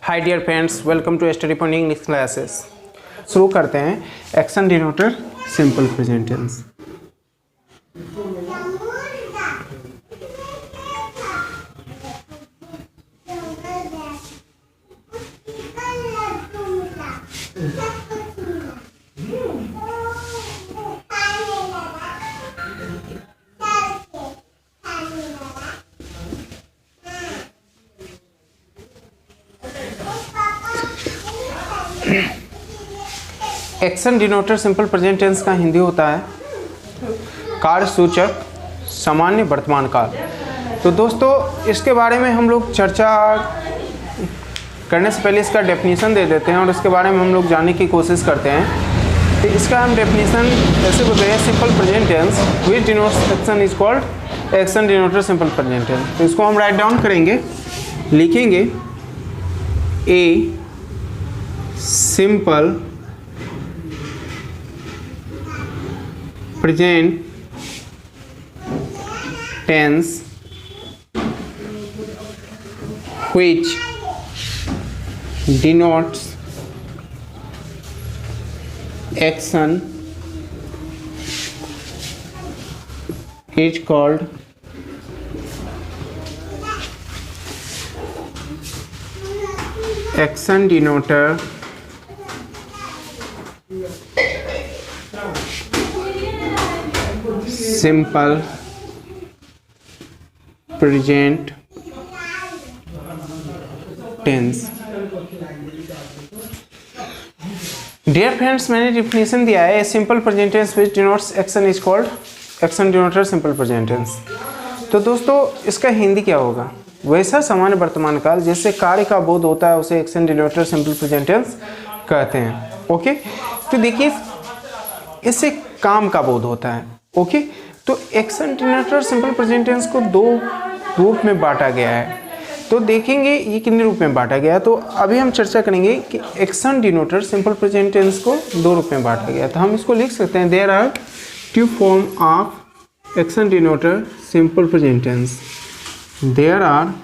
Hi dear friends, welcome to study point English classes. शुरू करते हैं। Action denoter simple present tense. Action denoter simple present tense का हिंदी होता है कार्य सूचक सामान्य वर्तमान काल। तो दोस्तों, इसके बारे में हम लोग चर्चा करने से पहले इसका डेफिनेशन दे देते हैं और इसके बारे में हम लोग जानने की कोशिश करते हैं। तो इसका हम डेफिनेशन ऐसे बोलते हैं, simple present tense which denotes action is called action denoter simple present tense. तो इसको हम राइट डाउन करेंगे, लिखेंगे a simple present tense which denotes action is called action denoter simple present tense. Dear friends, मैंने definition दिया है, simple present tense which denotes action is called action denoter simple present tense. तो दोस्तों, इसका हिंदी क्या होगा? वैसा सामान्य वर्तमान काल जिससे कार्य का बोध होता है उसे action denoter simple present tense कहते हैं। ओके, तो देखिए, इससे काम का बोध होता है। ओके, तो action denoter simple present tense को दो रूप में बांटा गया है। तो देखेंगे ये कितने रूप में बांटा गया। तो अभी हम चर्चा करेंगे कि action denoter simple present tense को दो रूप में बांटा गया। तो हम इसको लिख सकते हैं, there are two form of action denoter simple present tense. There are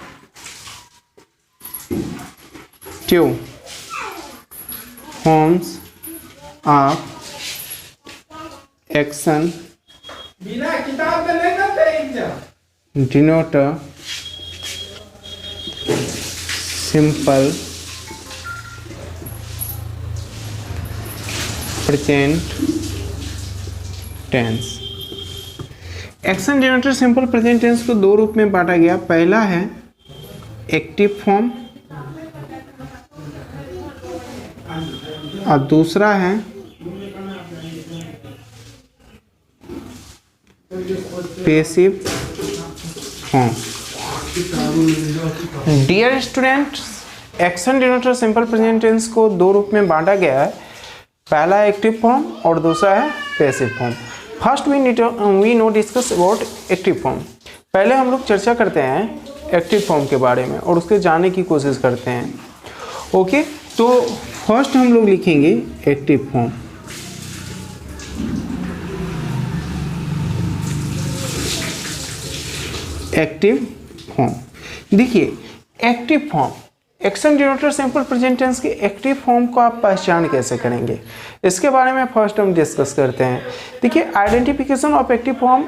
two forms of action denoter simple present tense. Action denoter simple present tense को दो रूप में बांटा गया। पहला है एक्टिव फॉर्म और दूसरा है passive form. Dear students, action denoter simple present tense को दो रूप में बांटा गया है। पहला है एक्टिव फॉर्म और दूसरा है passive form. First we no discuss about active form. पहले हम लोग चर्चा करते हैं एक्टिव फॉर्म के बारे में और उसके जानने की कोशिश करते हैं। ओके, तो फर्स्ट हम लोग लिखेंगे एक्टिव फॉर्म। एक्टिव फॉर्म, देखिए active form action denoter simple present tense के एक्टिव फॉर्म को आप पहचान कैसे करेंगे, इसके बारे में फर्स्ट हम डिस्कस करते हैं। देखिए, identification of active form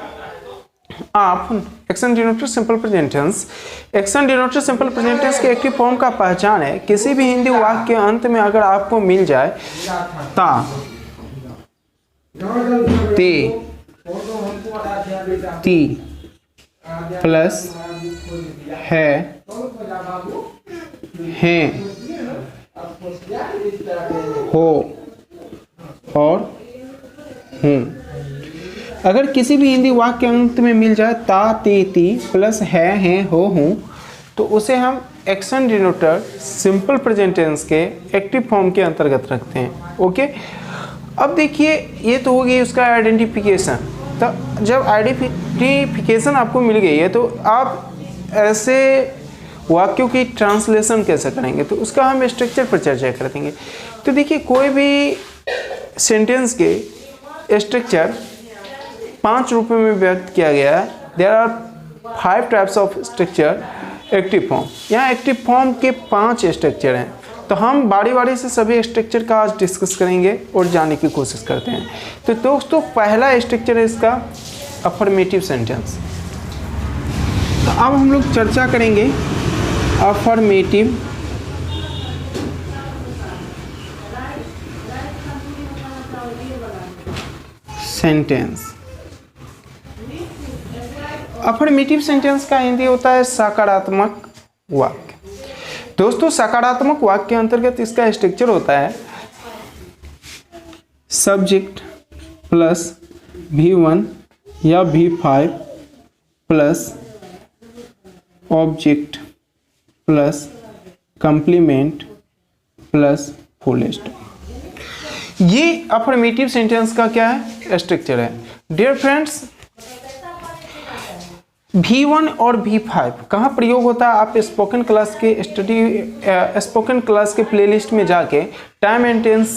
of action denoter simple present tense. Action denoter simple present tense के एक्टिव फॉर्म का पहचान है, किसी भी हिंदी वाक्य के अंत में अगर आपको मिल जाए ता, ते, ती प्लस है, हैं, हो और हूँ। अगर किसी भी हिंदी वाक्य के अंत में मिल जाए ता, ते, ती प्लस है, हैं, हो, हूँ, तो उसे हम action denoter simple present tense के एक्टिव फॉर्म के अंतर्गत रखते हैं। ओके, अब देखिए, ये तो हो गई उसका आइडेंटिफिकेशन। तो जब आइडेंटिफिकेशन आपको मिल गई है तो आप ऐसे वाक्यों की ट्रांसलेशन कैसे करेंगे, तो उसका हम स्ट्रक्चर पर चर्चा कर देंगे। तो देखिए, कोई भी सेंटेंस के स्ट्रक्चर 5 रूपों में व्यक्त किया गया है। There are 5 types of structure active form. यहाँ एक्टिव फॉर्म के 5 स्ट्रक्चर हैं। तो हम बारी बारी से सभी स्ट्रक्चर का आज डिस्कस करेंगे और जानने की कोशिश करते हैं। तो दोस्तों पहला स्ट्रक्चर है इसका अफर्मेटिव सेंटेंस। तो अब हम लोग चर्चा करेंगे अफर्मेटिव सेंटेंस। अफर्मेटिव सेंटेंस का हिंदी होता है सकारात्मक वाक्य। दोस्तों सकारात्मक वाक्य के अंतर्गत इसका स्ट्रक्चर होता है सब्जेक्ट प्लस V1 या V5 plus object plus complement plus full stop. ये अफर्मेटिव सेंटेंस का क्या है स्ट्रक्चर है। डियर फ्रेंड्स V1 और V5 कहाँ प्रयोग होता है, आप स्पोकन क्लास के प्लेलिस्ट में जाके टाइम एंड टेंस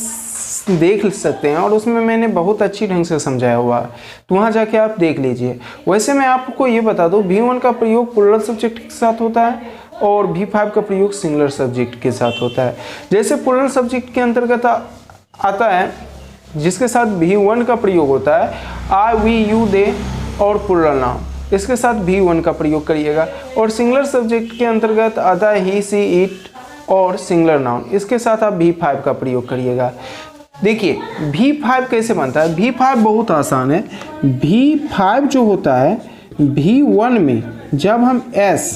देख सकते हैं और उसमें मैंने बहुत अच्छी ढंग से समझाया हुआ है, तो वहाँ जाके आप देख लीजिए। वैसे मैं आपको ये बता दूँ V1 का प्रयोग प्लूरल सब्जेक्ट के साथ होता है और V5 का प्रयोग सिंगुलर सब्जेक्ट के साथ होता है। जैसे प्लूरल सब्जेक्ट के अंतर्गत आता है जिसके साथ V1 का प्रयोग होता है आई वी यू दे और प्लूरल नाउन, इसके साथ V1 का प्रयोग करिएगा। और सिंगुलर सब्जेक्ट के अंतर्गत आता है ही सी इट और सिंगुलर नाउन, इसके साथ आप V5 का प्रयोग करिएगा। देखिए V5 कैसे बनता है। V5 बहुत आसान है। V5 जो होता है V1 में जब हम S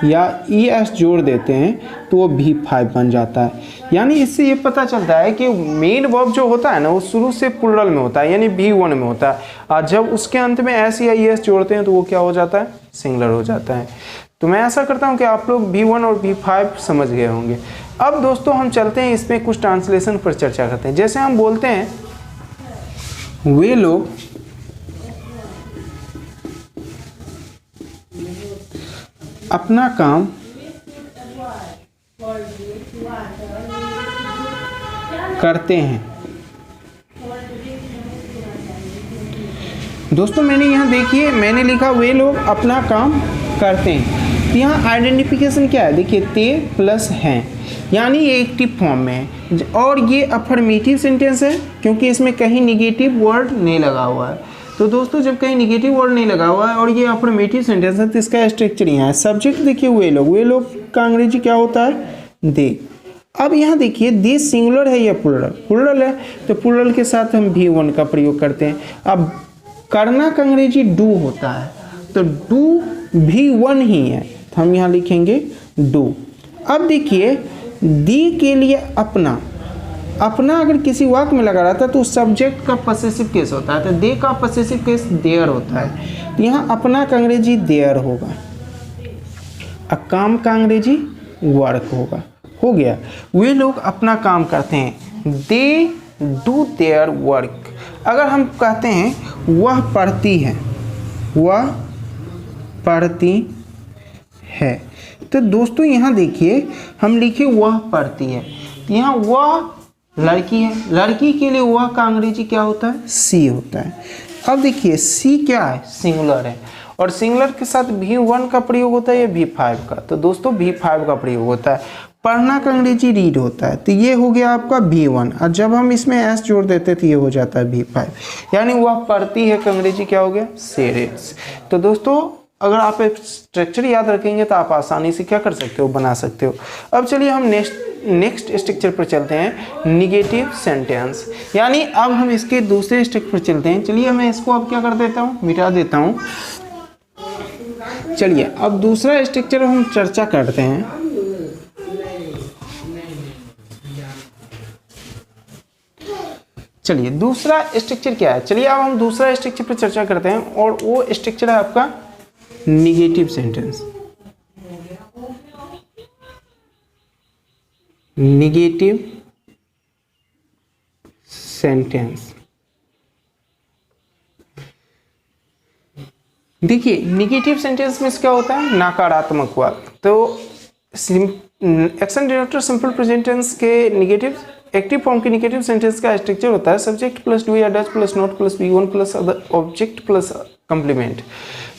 या ES जोड़ देते हैं तो वो V5 बन जाता है। यानी इससे ये पता चलता है कि मेन वर्ब जो होता है ना वो शुरू से प्लूरल में होता है यानी V1 में होता है, और जब उसके अंत में S या ES जोड़ते हैं तो वो क्या हो जाता है, सिंगुलर हो जाता है। तो मैं ऐसा करता हूँ कि आप लोग V1 और V5 समझ गए होंगे। अब दोस्तों हम चलते हैं इसमें कुछ ट्रांसलेशन पर चर्चा करते हैं। जैसे हम बोलते हैं वे लोग अपना काम करते हैं। दोस्तों मैंने यहाँ देखिए मैंने लिखा वे लोग अपना काम करते हैं, तो यहाँ आइडेंटिफिकेशन क्या है, देखिए ते प्लस हैं यानी ये एक्टिव फॉर्म में है और ये अफर्मेटिव सेंटेंस है क्योंकि इसमें कहीं निगेटिव वर्ड नहीं लगा हुआ है। तो दोस्तों जब कहीं निगेटिव वर्ड नहीं लगा हुआ है और ये अफर्मेटिव सेंटेंस है तो इसका स्ट्रक्चर यहाँ है। सब्जेक्ट देखिए वे लोग का अंग्रेजी क्या होता है दे। अब यहाँ देखिए दे सिंगुलर है या प्लूरल है, तो प्लूरल के साथ हम V1 का प्रयोग करते हैं। अब करना का अंग्रेजी डू होता है, तो डू V1 ही है, तो हम यहाँ लिखेंगे डू। अब देखिए दी के लिए अपना अगर किसी वाक्य में लगा रहता है तो सब्जेक्ट का पॉसेसिव केस होता है, तो दे का पॉसेसिव केस देयर होता है, तो यहाँ अपना का अंग्रेजी देयर होगा, अब काम का अंग्रेजी वर्क होगा। हो गया, वे लोग अपना काम करते हैं, दे डू देयर वर्क। अगर हम कहते हैं वह पढ़ती है, वह पढ़ती है, तो दोस्तों यहाँ देखिए हम लिखे वह पढ़ती है, तो यहाँ वह लड़की है, लड़की के लिए वह का अंग्रेजी क्या होता है सी होता है। अब देखिए सी क्या है सिंगुलर है और सिंगुलर के साथ V1 का प्रयोग होता है या V5 का, तो दोस्तों V5 का प्रयोग होता है। पढ़ना का अंग्रेजी रीड होता है, तो ये हो गया आपका V1 और जब हम इसमें S जोड़ देते तो ये हो जाता है V5, यानी वह पढ़ती है का अंग्रेजी क्या हो गया सी रीड्स। तो दोस्तों अगर आप एक स्ट्रक्चर याद रखेंगे तो आप आसानी से क्या कर सकते हो बना सकते हो। अब चलिए हम नेक्स्ट स्ट्रक्चर पर चलते हैं निगेटिव सेंटेंस, यानी अब हम इसके दूसरे स्ट्रक्चर पर चलते हैं। चलिए मैं इसको अब क्या कर देता हूँ मिटा देता हूँ। चलिए अब दूसरा स्ट्रक्चर हम चर्चा करते हैं। चलिए दूसरा स्ट्रक्चर क्या है, चलिए अब हम दूसरा स्ट्रक्चर पर चर्चा करते हैं और वो स्ट्रक्चर है आपका निगेटिव सेंटेंस। निगेटिव सेंटेंस देखिए निगेटिव सेंटेंस में क्या होता है नकारात्मक वाक्य। तो action denoter simple present tense के निगेटिव एक्टिव फॉर्म के निगेटिव सेंटेंस का स्ट्रक्चर होता है सब्जेक्ट प्लस डू या does plus not plus V1 plus object plus complement.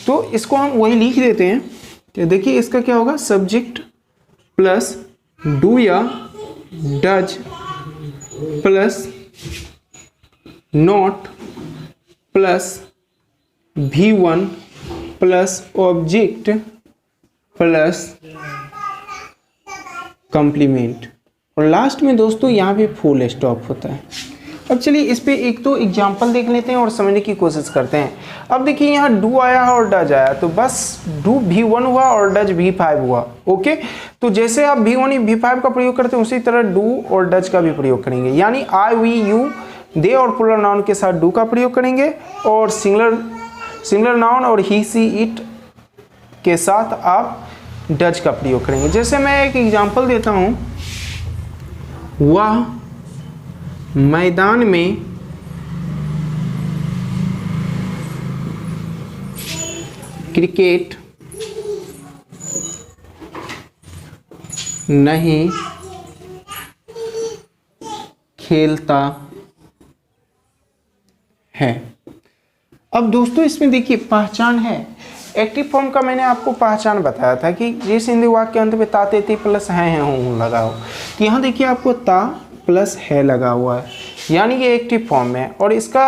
तो इसको हम वही लिख देते हैं। तो देखिए इसका क्या होगा सब्जेक्ट प्लस डू या does plus not plus V1 plus object plus complement, और लास्ट में दोस्तों यहाँ पे फुल स्टॉप होता है। अब चलिए इस पे एक तो एग्जांपल देख लेते हैं और समझने की कोशिश करते हैं। अब देखिए यहाँ डू आया और डज आया, तो बस डू V1 हुआ और डज V5 हुआ। ओके, तो जैसे आप V1 V5 का प्रयोग करते हैं उसी तरह डू और डज का भी प्रयोग करेंगे, यानी आई वी यू दे और प्लूरल नाउन के साथ डू का प्रयोग करेंगे और सिंगुलर नाउन और ही सी इट के साथ आप डज का प्रयोग करेंगे। जैसे मैं एक एग्जांपल देता हूं, वह मैदान में क्रिकेट नहीं खेलता है। अब दोस्तों इसमें देखिए पहचान है, एक्टिव फॉर्म का मैंने आपको पहचान बताया था कि जिस हिंदी वाक्य के अंत में ता ते ती प्लस है हूँ लगा हो, तो यहाँ देखिए आपको ता प्लस है लगा हुआ है, यानी ये एक्टिव फॉर्म में, और इसका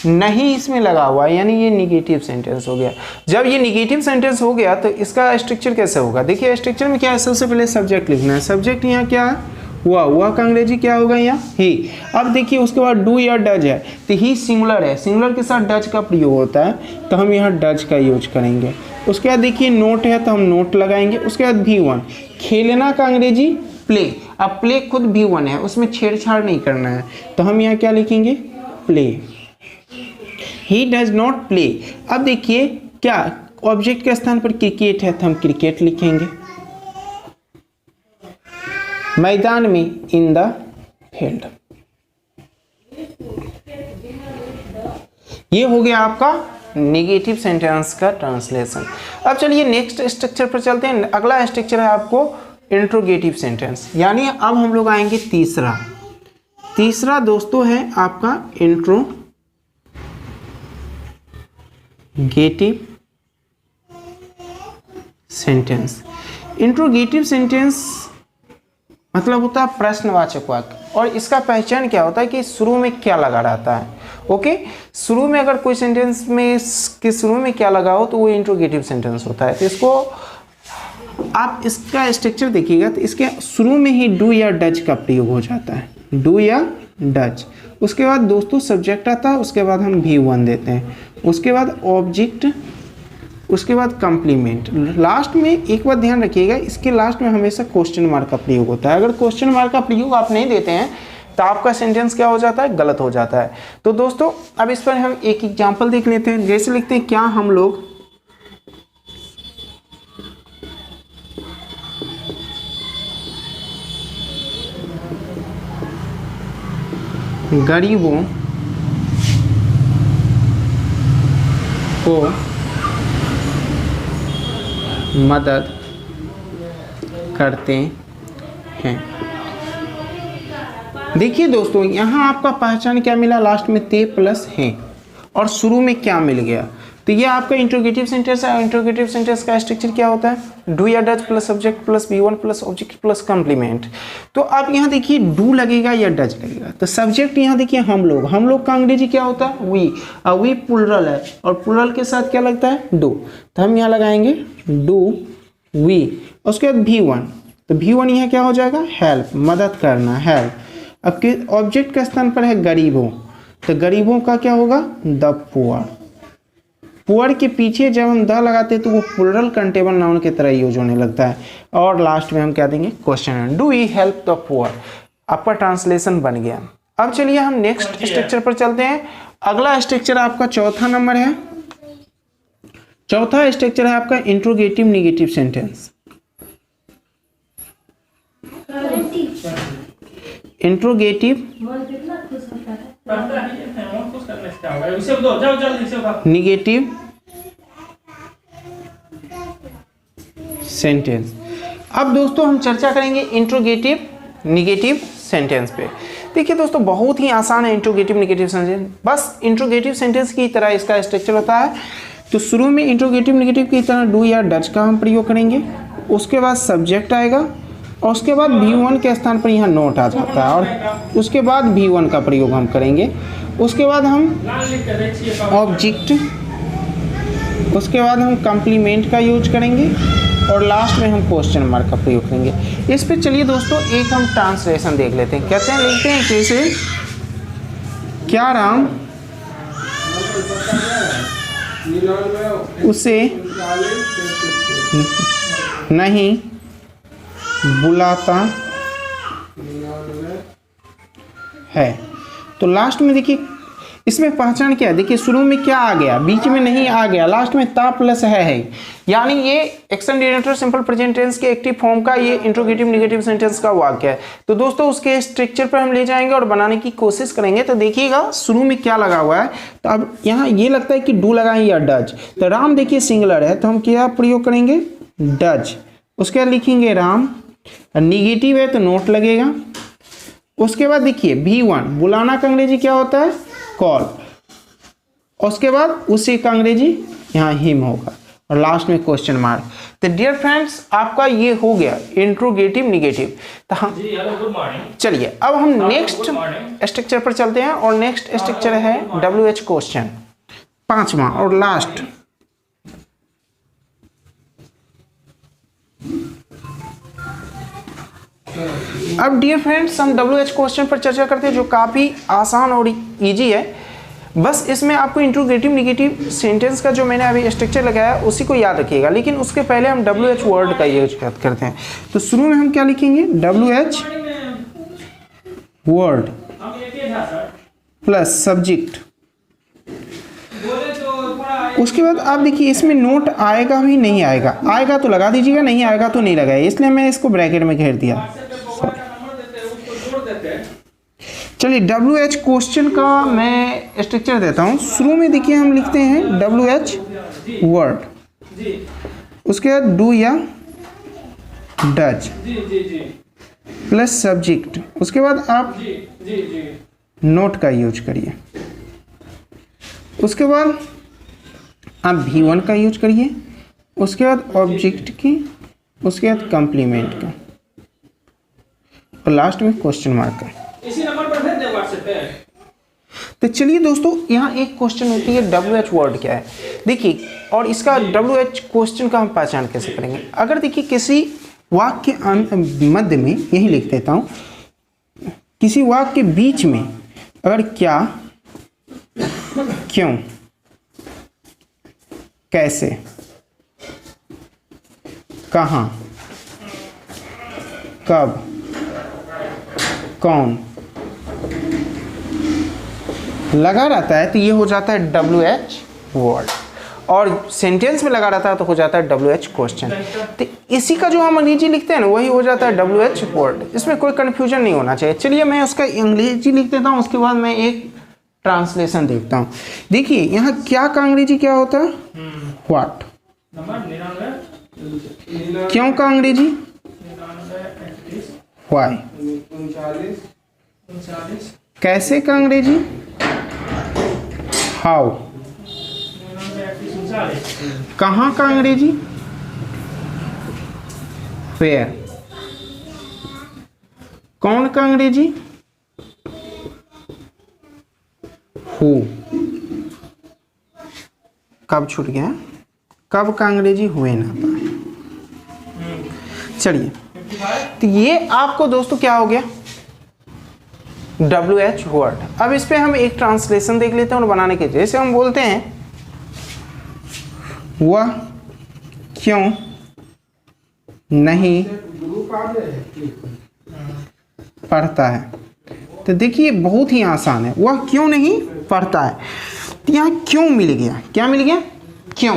नहीं इसमें लगा हुआ है, यानी ये निगेटिव सेंटेंस हो गया। जब ये निगेटिव सेंटेंस हो गया तो इसका स्ट्रक्चर कैसे होगा, देखिए स्ट्रक्चर में क्या है, सबसे पहले सब्जेक्ट लिखना है। सब्जेक्ट यहाँ क्या है, हुआ का अंग्रेजी क्या होगा यहाँ ही। अब देखिए उसके बाद डू या डज है, तो ही सिंगुलर है, सिंगुलर के साथ डज का प्रयोग होता है, तो हम यहाँ डज का यूज करेंगे। उसके बाद देखिए नोट है तो हम नोट लगाएंगे। उसके बाद V1, खेलना का अंग्रेजी प्ले। अब प्ले खुद V1 है, उसमें छेड़छाड़ नहीं करना है, तो हम यहाँ क्या लिखेंगे, play. He does not play. अब देखिए क्या ऑब्जेक्ट के स्थान पर क्रिकेट है, तो हम क्रिकेट लिखेंगे। मैदान में, इन द फील्ड। ये हो गया आपका नेगेटिव सेंटेंस का ट्रांसलेशन। अब चलिए नेक्स्ट स्ट्रक्चर पर चलते हैं। अगला स्ट्रक्चर है आपको इंट्रोगेटिव सेंटेंस, यानी अब हम लोग आएंगे तीसरा दोस्तों है आपका इंट्रोगेटिव सेंटेंस। इंट्रोगेटिव सेंटेंस मतलब होता है प्रश्नवाचक वाक्य, और इसका पहचान क्या होता है कि शुरू में क्या लगा रहता है। ओके, शुरू में अगर कोई सेंटेंस में के शुरू में क्या लगा हो तो वो इंट्रोगेटिव सेंटेंस होता है। तो इसको आप इसका स्ट्रक्चर देखिएगा तो इसके शुरू में ही डू या डज का प्रयोग हो जाता है, डू या डज। उसके बाद दोस्तों सब्जेक्ट आता है, उसके बाद हम V1 देते हैं, उसके बाद ऑब्जेक्ट, उसके बाद कॉम्प्लीमेंट। लास्ट में एक बात ध्यान रखिएगा, इसके लास्ट में हमेशा क्वेश्चन मार्क का प्रयोग होता है। अगर क्वेश्चन मार्क का प्रयोग आप नहीं देते हैं तो आपका सेंटेंस क्या हो जाता है, गलत हो जाता है। तो दोस्तों अब इस पर हम एक एग्जांपल देख लेते हैं। जैसे लिखते हैं, क्या हम लोग गरीबों को मदद करते हैं। देखिए दोस्तों यहाँ आपका पहचान क्या मिला, लास्ट में ते प्लस है और शुरू में क्या मिल गया, तो ये आपका इंट्रोगेटिव सेंटेंस है। इंट्रोगेटिव सेंटेंस का स्ट्रक्चर क्या होता है, डू या does plus subject plus V1 plus object plus complement. तो अब यहाँ देखिए डू लगेगा या डज लगेगा, तो सब्जेक्ट यहाँ देखिए हम लोग का अंग्रेजी क्या होता है, वी। वी प्लूरल है और प्लूरल के साथ क्या लगता है, डू, तो हम यहाँ लगाएंगे डू वी। उसके बाद V1, तो V1 यहाँ क्या हो जाएगा, हेल्प, मदद करना, हेल्प। अब के ऑब्जेक्ट के स्थान पर है गरीबों, तो गरीबों का क्या होगा, द पुअर। पुअर के पीछे जब हम द लगाते हैं तो वो प्लूरल कंटेबल नाउन की तरह यूज होने लगता है। और लास्ट में हम क्या देंगे, question, do we help the poor. आपका ट्रांसलेशन बन गया। अब चलिए हम नेक्स्ट स्ट्रक्चर पर चलते हैं। अगला स्ट्रक्चर आपका चौथा नंबर है। चौथा स्ट्रक्चर है आपका interrogative negative sentence. Interrogative negative sentence. अब दोस्तों हम चर्चा करेंगे इंट्रोगेटिव नेगेटिव सेंटेंस पे। देखिए दोस्तों बहुत ही आसान है इंट्रोगेटिव नेगेटिव सेंटेंस, बस इंट्रोगेटिव सेंटेंस की तरह इसका स्ट्रक्चर होता है। तो शुरू में इंट्रोगेटिव नेगेटिव की तरह डू या डज का हम प्रयोग करेंगे, उसके बाद सब्जेक्ट आएगा, और उसके बाद V1 के स्थान पर यहाँ नोट आ जाता है और उसके बाद V1 का प्रयोग हम करेंगे। उसके बाद हम ऑब्जेक्ट, उसके बाद हम कम्प्लीमेंट का यूज करेंगे और लास्ट में हम क्वेश्चन मार्क का प्रयोग करेंगे। इस पे चलिए दोस्तों एक हम ट्रांसलेशन देख लेते हैं। कहते हैं, लिखते हैं जैसे क्या राम उसे नहीं बुलाता है। तो लास्ट में देखिए इसमें पहचान क्या है, देखिए शुरू में क्या आ गया, बीच में नहीं आ गया, लास्ट में ता प्लस है। यानी ये action denoter simple present tense के एक्टिव फॉर्म का ये इंट्रोगेटिव नेगेटिव सेंटेंस का वाक्य है। तो दोस्तों उसके स्ट्रक्चर पर हम ले जाएंगे और बनाने की कोशिश करेंगे। तो देखिएगा शुरू में क्या लगा हुआ है, तो अब यहाँ ये लगता है कि डू लगाएं या डज। तो राम देखिए सिंगुलर है तो हम क्या प्रयोग करेंगे, डज। उसके बाद लिखेंगे राम, निगेटिव है तो नोट लगेगा। उसके बाद देखिए V1 बुलाना का अंग्रेजी क्या होता है, कॉल। उसके बाद उसी का अंग्रेजी यहाँ हिम होगा और लास्ट में क्वेश्चन मार्क। तो डियर फ्रेंड्स आपका ये हो गया इंट्रोगेटिव निगेटिव। तो हम चलिए अब हम नेक्स्ट स्ट्रक्चर पर चलते हैं और नेक्स्ट स्ट्रक्चर है WH क्वेश्चन, 5वां और लास्ट। अब डियर फ्रेंड्स हम WH क्वेश्चन पर चर्चा करते हैं जो काफ़ी आसान और इजी है। बस इसमें आपको इंट्रोगेटिव नेगेटिव सेंटेंस का जो मैंने अभी स्ट्रक्चर लगाया उसी को याद रखिएगा, लेकिन उसके पहले हम WH वर्ड का यूज करते हैं। तो शुरू में हम क्या लिखेंगे, WH वर्ड प्लस सब्जेक्ट। उसके बाद आप देखिए इसमें नोट आएगा भी नहीं आएगा, आएगा तो लगा दीजिएगा, नहीं आएगा तो नहीं लगाए, इसलिए मैं इसको ब्रैकेट में घेर दिया। चलिए WH क्वेश्चन का मैं स्ट्रक्चर देता हूँ। शुरू में देखिए हम लिखते हैं WH वर्ड, उसके बाद डू या डज प्लस सब्जेक्ट। उसके बाद आप नोट का यूज करिए। उसके बाद आप V1 का यूज करिए। उसके बाद ऑब्जेक्ट की, उसके बाद कम्प्लीमेंट का और लास्ट में क्वेश्चन मार्क का। इसी नंबर पर भेज दे व्हाट्सएप पे। तो चलिए दोस्तों यहाँ एक क्वेश्चन होती है WH वर्ड क्या है, देखिए। और इसका WH क्वेश्चन का हम पहचान कैसे करेंगे। अगर देखिए किसी वाक्य के मध्य में, यही लिख देता हूँ, किसी वाक्य के बीच में अगर क्या, क्यों, कैसे, कहाँ, कब, कौन लगा रहता है तो ये हो जाता है WH वर्ड, और सेंटेंस में लगा रहता है तो हो जाता है WH क्वेश्चन। तो इसी का जो हम अंग्रेजी लिखते हैं ना वही हो जाता है WH वर्ड। इसमें कोई कन्फ्यूजन नहीं होना चाहिए। चलिए मैं उसका अंग्रेजी लिख देता हूँ, उसके बाद मैं एक ट्रांसलेशन देखता हूँ। देखिए यहाँ क्या का अंग्रेजी क्या होता है, व्हाट। क्यों का अंग्रेजी व्हाई। कैसे का अंग्रेजी हाउ। कहाँ का अंग्रेजी वेयर। कौन का अंग्रेजी हु। कब छूट गया, कब का अंग्रेजी हुए ना था। चलिए तो ये आपको दोस्तों क्या हो गया WH वर्ड। अब इस पे हम एक ट्रांसलेशन देख लेते हैं और बनाने के, जैसे हम बोलते हैं वह क्यों नहीं पढ़ता है। तो देखिए बहुत ही आसान है, वह क्यों नहीं पढ़ता है। तो यहाँ क्यों मिल गया, क्या मिल गया, क्यों।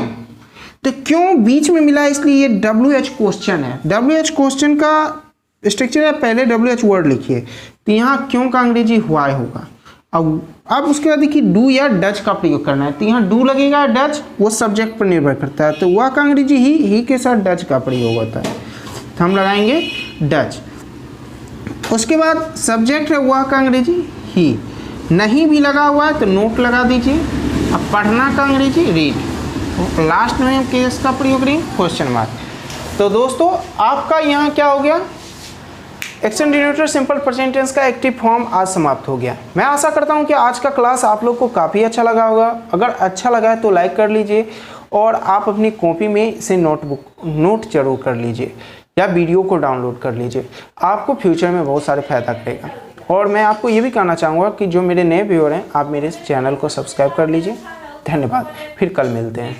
तो क्यों बीच में मिला इसलिए ये WH क्वेश्चन है। WH क्वेश्चन का स्ट्रक्चर है, पहले WH वर्ड लिखिए। तो यहाँ क्यों का अंग्रेजी व्हाई होगा। अब उसके बाद देखिए डू या डज का प्रयोग करना है। तो यहाँ डू लगेगा, डज वो सब्जेक्ट पर निर्भर करता है। तो वह का अंग्रेजी ही के साथ डज का प्रयोग होता है, तो हम लगाएंगे डज। उसके बाद सब्जेक्ट है वह का अंग्रेजी ही, नहीं भी लगा हुआ है तो नोट लगा दीजिए। अब पढ़ना का अंग्रेजी रीड, लास्ट में हम किसका प्रयोग करेंगे, क्वेश्चन मार्क। तो दोस्तों आपका यहाँ क्या हो गया action denoter simple present tense का एक्टिव फॉर्म आज समाप्त हो गया। मैं आशा करता हूं कि आज का क्लास आप लोग को काफ़ी अच्छा लगा होगा। अगर अच्छा लगा है तो लाइक कर लीजिए और आप अपनी कॉपी में इसे नोट जरूर कर लीजिए या वीडियो को डाउनलोड कर लीजिए। आपको फ्यूचर में बहुत सारे फ़ायदा करेगा। और मैं आपको ये भी कहना चाहूँगा कि जो मेरे नए व्यूअर हैं, आप मेरे चैनल को सब्सक्राइब कर लीजिए। धन्यवाद। फिर कल मिलते हैं।